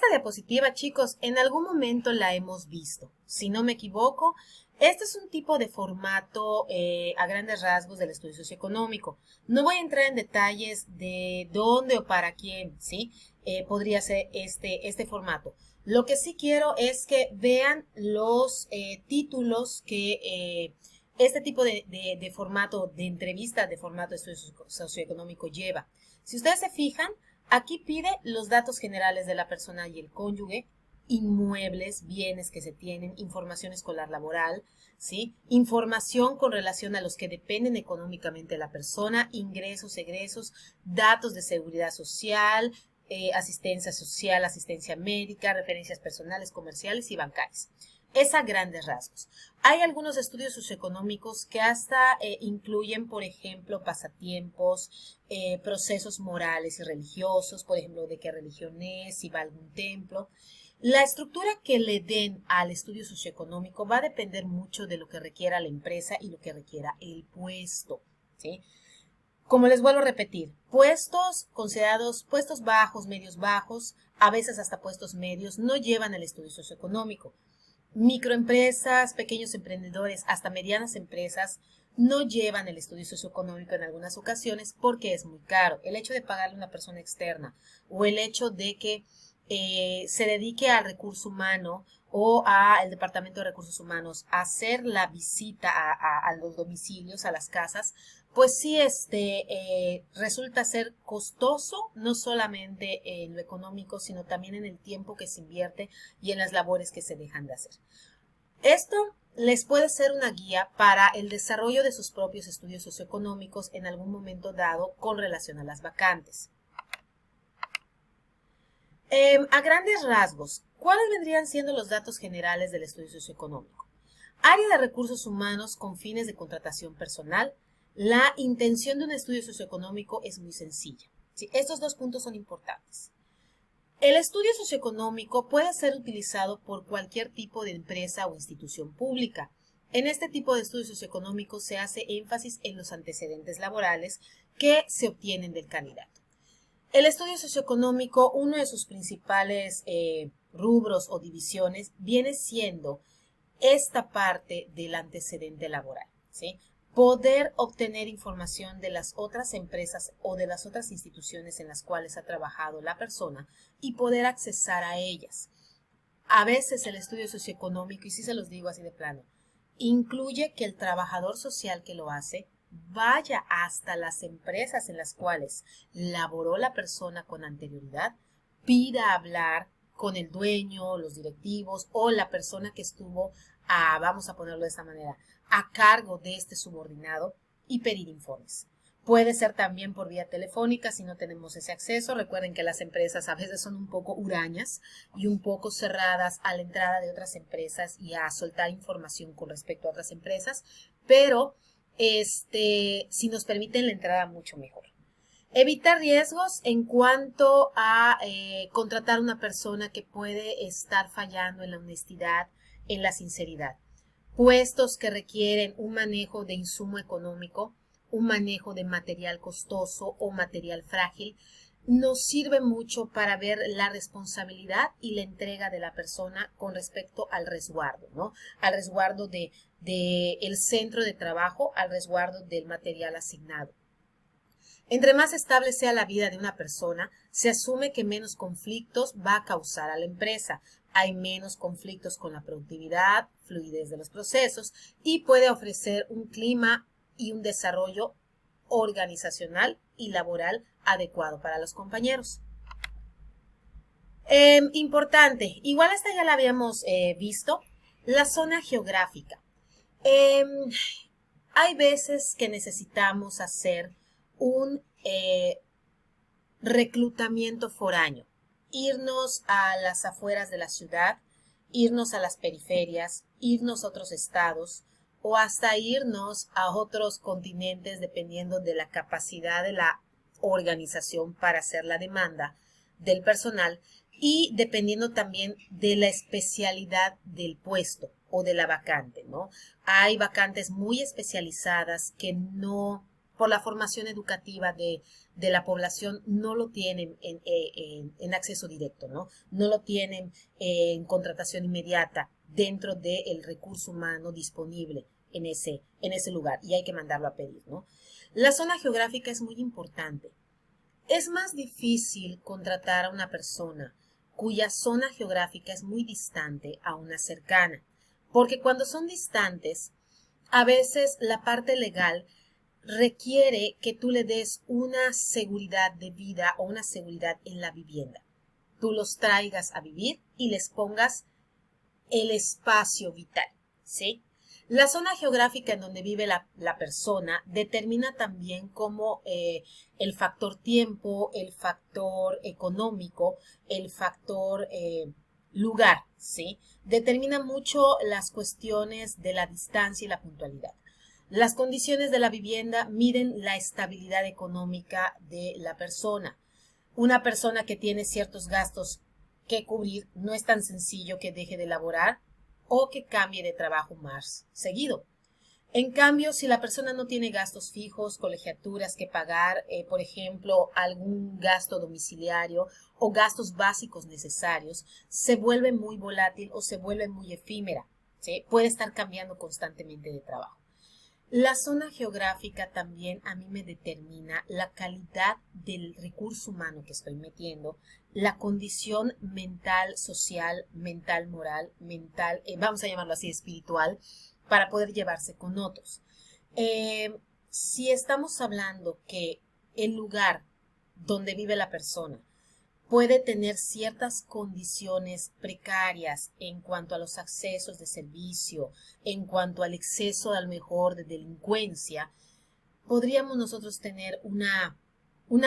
diapositiva, chicos, en algún momento la hemos visto. Si no me equivoco, este es un tipo de formato a grandes rasgos del estudio socioeconómico. No voy a entrar en detalles de dónde o para quién, ¿sí? Podría ser este formato. Lo que sí quiero es que vean los títulos que este tipo de formato de entrevista, de formato de estudio socioeconómico lleva. Si ustedes se fijan, aquí pide los datos generales de la persona y el cónyuge, inmuebles, bienes que se tienen, información escolar laboral, ¿sí? Información con relación a los que dependen económicamente de la persona, ingresos, egresos, datos de seguridad social, asistencia social, asistencia médica, referencias personales, comerciales y bancarias. Es a grandes rasgos. Hay algunos estudios socioeconómicos que hasta incluyen, por ejemplo, pasatiempos, procesos morales y religiosos, por ejemplo, de qué religión es, si va a algún templo. La estructura que le den al estudio socioeconómico va a depender mucho de lo que requiera la empresa y lo que requiera el puesto, ¿sí? Como les vuelvo a repetir, puestos considerados puestos bajos, medios bajos, a veces hasta puestos medios, no llevan el estudio socioeconómico. Microempresas, pequeños emprendedores, hasta medianas empresas no llevan el estudio socioeconómico en algunas ocasiones porque es muy caro. El hecho de pagarle a una persona externa o el hecho de que se dedique al recurso humano o al Departamento de Recursos Humanos a hacer la visita a los domicilios, a las casas, pues sí resulta ser costoso, no solamente en lo económico, sino también en el tiempo que se invierte y en las labores que se dejan de hacer. Esto les puede ser una guía para el desarrollo de sus propios estudios socioeconómicos en algún momento dado con relación a las vacantes. A grandes rasgos, ¿cuáles vendrían siendo los datos generales del estudio socioeconómico? Área de recursos humanos con fines de contratación personal. La intención de un estudio socioeconómico es muy sencilla. ¿Sí? Estos dos puntos son importantes. El estudio socioeconómico puede ser utilizado por cualquier tipo de empresa o institución pública. En este tipo de estudio socioeconómico se hace énfasis en los antecedentes laborales que se obtienen del candidato. El estudio socioeconómico, uno de sus principales rubros o divisiones, viene siendo esta parte del antecedente laboral, ¿sí? Poder obtener información de las otras empresas o de las otras instituciones en las cuales ha trabajado la persona y poder accesar a ellas. A veces el estudio socioeconómico, y sí se los digo así de plano, incluye que el trabajador social que lo hace vaya hasta las empresas en las cuales laboró la persona con anterioridad, pida hablar con el dueño, los directivos o la persona que estuvo, vamos a ponerlo de esta manera, a cargo de este subordinado y pedir informes. Puede ser también por vía telefónica si no tenemos ese acceso. Recuerden que las empresas a veces son un poco hurañas y un poco cerradas a la entrada de otras empresas y a soltar información con respecto a otras empresas, pero si nos permiten la entrada, mucho mejor. Evitar riesgos en cuanto a contratar una persona que puede estar fallando en la honestidad, en la sinceridad. Puestos que requieren un manejo de insumo económico, un manejo de material costoso o material frágil, nos sirve mucho para ver la responsabilidad y la entrega de la persona con respecto al resguardo, ¿no? Al resguardo de el centro de trabajo, al resguardo del material asignado. Entre más estable sea la vida de una persona, se asume que menos conflictos va a causar a la empresa. Hay menos conflictos con la productividad, fluidez de los procesos y puede ofrecer un clima y un desarrollo organizacional y laboral adecuado para los compañeros. Importante, igual esta ya la habíamos visto, la zona geográfica. Hay veces que necesitamos hacer un reclutamiento foráneo, irnos a las afueras de la ciudad, irnos a las periferias, irnos a otros estados o hasta irnos a otros continentes dependiendo de la capacidad de la organización para hacer la demanda del personal y dependiendo también de la especialidad del puesto o de la vacante, ¿no? Hay vacantes muy especializadas que no por la formación educativa de la población, no lo tienen en acceso directo, ¿no? No lo tienen en contratación inmediata dentro del recurso humano disponible en ese lugar y hay que mandarlo a pedir, ¿no? La zona geográfica es muy importante. Es más difícil contratar a una persona cuya zona geográfica es muy distante a una cercana, porque cuando son distantes, a veces la parte legal requiere que tú le des una seguridad de vida o una seguridad en la vivienda. Tú los traigas a vivir y les pongas el espacio vital, ¿sí? La zona geográfica en donde vive la persona determina también cómo el factor tiempo, el factor económico, el factor lugar, ¿sí? Determina mucho las cuestiones de la distancia y la puntualidad. Las condiciones de la vivienda miden la estabilidad económica de la persona. Una persona que tiene ciertos gastos que cubrir no es tan sencillo que deje de laborar o que cambie de trabajo más seguido. En cambio, si la persona no tiene gastos fijos, colegiaturas que pagar, por ejemplo, algún gasto domiciliario o gastos básicos necesarios, se vuelve muy volátil o se vuelve muy efímera, ¿sí? Puede estar cambiando constantemente de trabajo. La zona geográfica también a mí me determina la calidad del recurso humano que estoy metiendo, la condición mental, social, mental, moral, mental, vamos a llamarlo así, espiritual, para poder llevarse con otros. Si estamos hablando que el lugar donde vive la persona puede tener ciertas condiciones precarias en cuanto a los accesos de servicio, en cuanto al exceso a lo mejor de delincuencia, podríamos nosotros tener una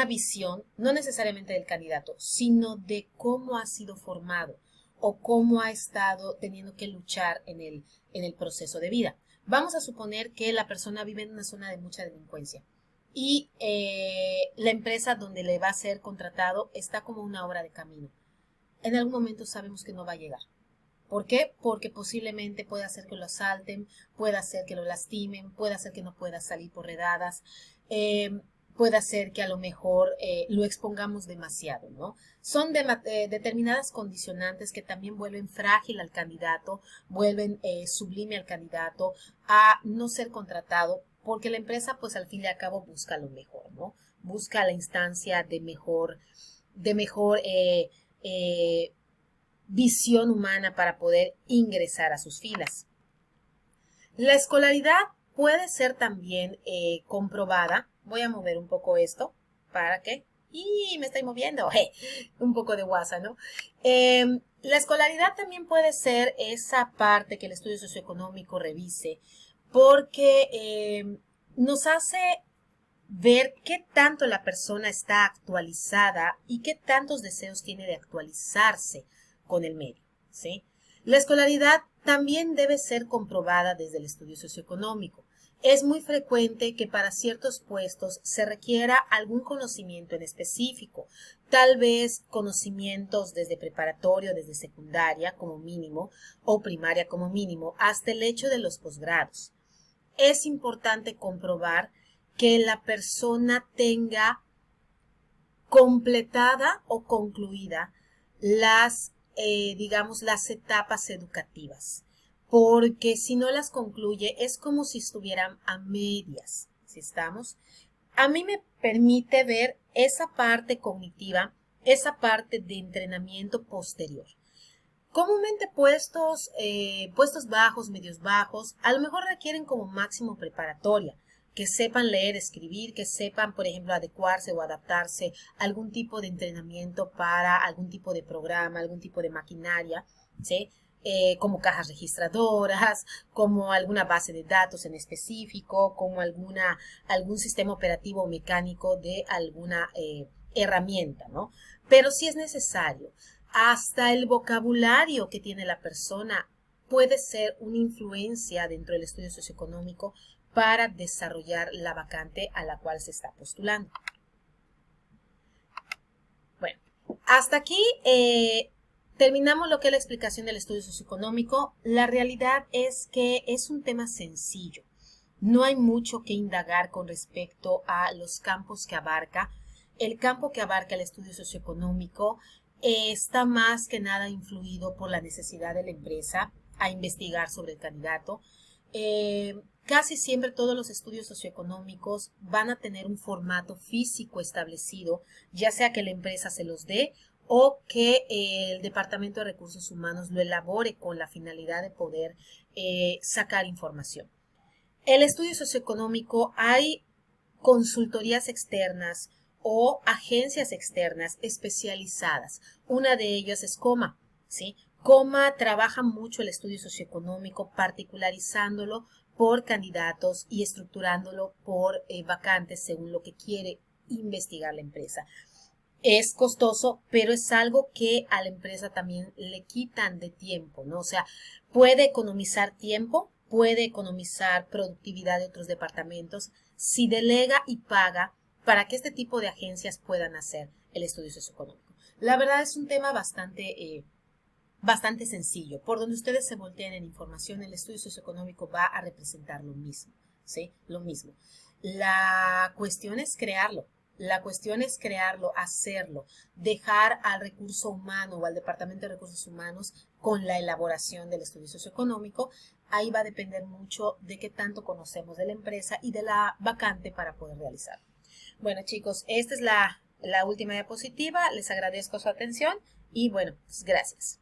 visión, no necesariamente del candidato, sino de cómo ha sido formado o cómo ha estado teniendo que luchar en el proceso de vida. Vamos a suponer que la persona vive en una zona de mucha delincuencia y la empresa donde le va a ser contratado está como una hora de camino. En algún momento sabemos que no va a llegar. ¿Por qué? Porque posiblemente pueda hacer que lo asalten, pueda hacer que lo lastimen, pueda hacer que no pueda salir por redadas, puede hacer que a lo mejor lo expongamos demasiado, ¿no? Son determinadas condicionantes que también vuelven frágil al candidato, vuelven sublime al candidato a no ser contratado, porque la empresa pues al fin y al cabo busca lo mejor, ¿no? Busca la instancia de mejor visión humana para poder ingresar a sus filas. La escolaridad puede ser también comprobada. Voy a mover un poco esto para que... ¡Y me estoy moviendo! Un poco de guasa, ¿no? La escolaridad también puede ser esa parte que el estudio socioeconómico revise porque nos hace ver qué tanto la persona está actualizada y qué tantos deseos tiene de actualizarse con el medio, ¿sí? La escolaridad también debe ser comprobada desde el estudio socioeconómico. Es muy frecuente que para ciertos puestos se requiera algún conocimiento en específico, tal vez conocimientos desde preparatorio, desde secundaria como mínimo o primaria como mínimo, hasta el hecho de los posgrados. Es importante comprobar que la persona tenga completada o concluida las etapas educativas, porque si no las concluye es como si estuvieran a medias, ¿sí estamos? A mí me permite ver esa parte cognitiva, esa parte de entrenamiento posterior. Comúnmente puestos bajos, medios bajos, a lo mejor requieren como máximo preparatoria, que sepan leer, escribir, que sepan, por ejemplo, adecuarse o adaptarse a algún tipo de entrenamiento para algún tipo de programa, algún tipo de maquinaria, ¿sí? Como cajas registradoras, como alguna base de datos en específico, como algún sistema operativo o mecánico de alguna herramienta, ¿no? Pero sí es necesario. Hasta el vocabulario que tiene la persona puede ser una influencia dentro del estudio socioeconómico para desarrollar la vacante a la cual se está postulando. Bueno, hasta aquí terminamos lo que es la explicación del estudio socioeconómico. La realidad es que es un tema sencillo. No hay mucho que indagar con respecto a los campos que abarca. El campo que abarca el estudio socioeconómico está más que nada influido por la necesidad de la empresa a investigar sobre el candidato. Casi siempre todos los estudios socioeconómicos van a tener un formato físico establecido, ya sea que la empresa se los dé o que el Departamento de Recursos Humanos lo elabore con la finalidad de poder sacar información. El estudio socioeconómico, hay consultorías externas o agencias externas especializadas. Una de ellas es COMA, ¿sí? COMA trabaja mucho el estudio socioeconómico, particularizándolo por candidatos y estructurándolo por vacantes según lo que quiere investigar la empresa. Es costoso, pero es algo que a la empresa también le quitan de tiempo, ¿no? O sea, puede economizar tiempo, puede economizar productividad de otros departamentos si delega y paga para que este tipo de agencias puedan hacer el estudio socioeconómico. La verdad es un tema bastante sencillo. Por donde ustedes se volteen en información, el estudio socioeconómico va a representar lo mismo, ¿sí? Lo mismo. La cuestión es crearlo. La cuestión es crearlo, hacerlo, dejar al recurso humano o al Departamento de Recursos Humanos con la elaboración del estudio socioeconómico. Ahí va a depender mucho de qué tanto conocemos de la empresa y de la vacante para poder realizarlo. Bueno, chicos, esta es la última diapositiva. Les agradezco su atención y bueno, pues gracias.